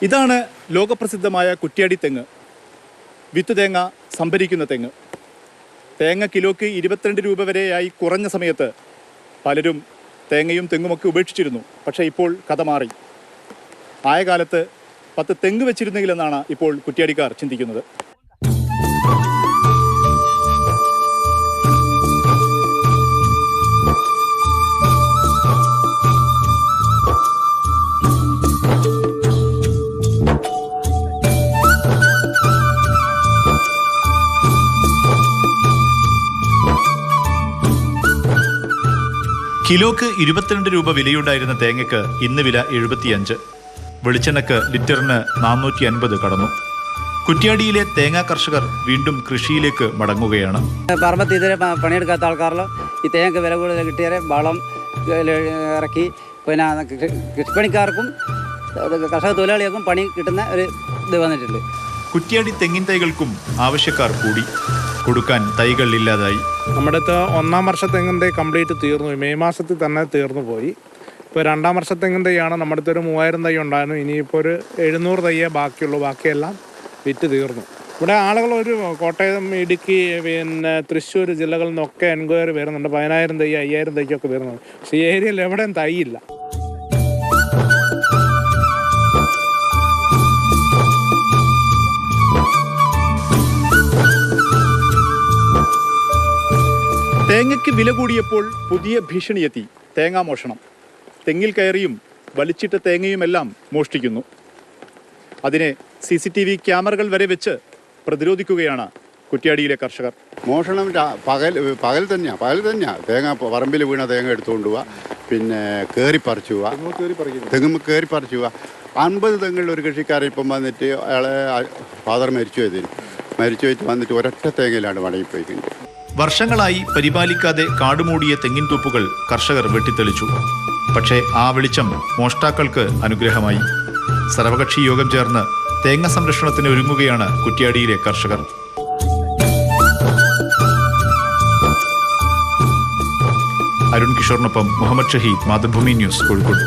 ഇതാണ് ലോകപ്രസിദ്ധമായ കുറ്റ്യാടി തെങ്ങ്. വിത്ത് തേങ്ങ സംഭരിക്കുന്ന തെങ്ങ്. തേങ്ങ കിലോയ്ക്ക് 22 രൂപ വരെയായി കുറഞ്ഞ സമയത്ത് പലരും തേങ്ങയും തെങ്ങുമൊക്കെ ഉപേക്ഷിച്ചിരുന്നു. പക്ഷേ ഇപ്പോൾ കഥ മാറി. ആയ കാലത്ത് 10 തെങ്ങ് വെച്ചിരുന്നെങ്കിലെന്നാണ് ഇപ്പോൾ കുറ്റ്യാടിക്കാർ ചിന്തിക്കുന്നത്. കിലോക്ക് 22 രൂപ വിലയുണ്ടായിരുന്ന തേങ്ങയ്ക്ക് ഇന്ന് വില 75. വെളിച്ചെണ്ണയ്ക്ക് ലിറ്ററിന് 450 കടന്നു. കുറ്റ്യാടിയിലെ തേങ്ങാ കർഷകർ വീണ്ടും കൃഷിയിലേക്ക് മടങ്ങുകയാണ്. പറമ്പത്ത് ഇതുവരെ പണിയെടുക്കാത്ത ആൾക്കാരെല്ലാം ഈ തേങ്ങയ്ക്ക് വില കൂടുതൽ കിട്ടിയാൽ വളം ഇറക്കി പിന്നെ കൃഷിപ്പണിക്കാർക്കും കർഷക തൊഴിലാളികൾക്കും പണി കിട്ടുന്ന ഒരു ഇത് വന്നിട്ടുണ്ട്. കുറ്റ്യാടി തെങ്ങിൻ തൈകൾക്കും ആവശ്യക്കാർ കൂടി. കൊടുക്കാൻ തൈകൾ ഇല്ലാതായി. നമ്മുടെ അടുത്ത് 1-ാം വർഷ തെങ്ങിൻ തൈ കംപ്ലീറ്റ് തീർന്നു. മെയ് മാസത്തിൽ തന്നെ തീർന്നു പോയി. ഇപ്പോൾ 2-ാം വർഷ തെങ്ങിൻ തൈയാണ് നമ്മുടെ അടുത്ത് ഒരു 3000 തൈ ഉണ്ടായിരുന്നു. ഇനിയിപ്പോൾ ഒരു 700 തൈയേ ബാക്കിയുള്ളൂ. ബാക്കിയെല്ലാം വിറ്റ് തീർന്നു. ഇവിടെ ആളുകൾ ഒരു കോട്ടയം, ഇടുക്കി, പിന്നെ തൃശ്ശൂർ ജില്ലകളിൽ നിന്നൊക്കെ എൻക്വയറി വരുന്നുണ്ട്. 10000 തൈ, 5000 തൈക്കൊക്കെ വരുന്നുണ്ട്. പക്ഷേ ഈ ഏരിയയിൽ എവിടെയും തൈയില്ല. തേങ്ങയ്ക്ക് വില കൂടിയപ്പോൾ പുതിയ ഭീഷണിയെത്തി. തേങ്ങാ മോഷണം. തെങ്ങിൽ കയറിയും വലിച്ചിട്ട തേങ്ങയുമെല്ലാം മോഷ്ടിക്കുന്നു. അതിനെ CCTV ക്യാമറകൾ വരെ വെച്ച് പ്രതിരോധിക്കുകയാണ് കുറ്റ്യാടിയിലെ കർഷകർ. മോഷണം പകൽ തന്നെയാണ്. തേങ്ങ പറമ്പിൽ വീണ തേങ്ങ എടുത്തുകൊണ്ട് പോവുക, പിന്നെ കയറി പറിച്ചു പോവുക, തെങ്ങുമ്പോൾ കയറി പറിച്ചു പോവുക. 50 തെങ്ങുള്ള ഒരു കൃഷിക്കാരൻ ഇപ്പം വന്നിട്ട് അയാളെ ഫാദർ മരിച്ചു പോയിട്ട് വന്നിട്ട് ഒരൊറ്റ തേങ്ങയിലാണ് മടങ്ങിപ്പോയിട്ടുണ്ട്. വർഷങ്ങളായി പരിപാലിക്കാതെ കാടുമൂടിയ തെങ്ങിൻ തൂപ്പുകൾ കർഷകർ വെട്ടിത്തെളിച്ചു. പക്ഷേ ആ വെളിച്ചം മോഷ്ടാക്കൾക്ക് അനുഗ്രഹമായി. സർവകക്ഷി യോഗം ചേർന്ന് തേങ്ങ സംരക്ഷണത്തിന് ഒരുങ്ങുകയാണ് കുറ്റ്യാടിയിലെ കർഷകർ. അരുൺ കിഷോറിനൊപ്പം മുഹമ്മദ് ഷഹീദ്, മാതൃഭൂമി ന്യൂസ്, കോഴിക്കോട്.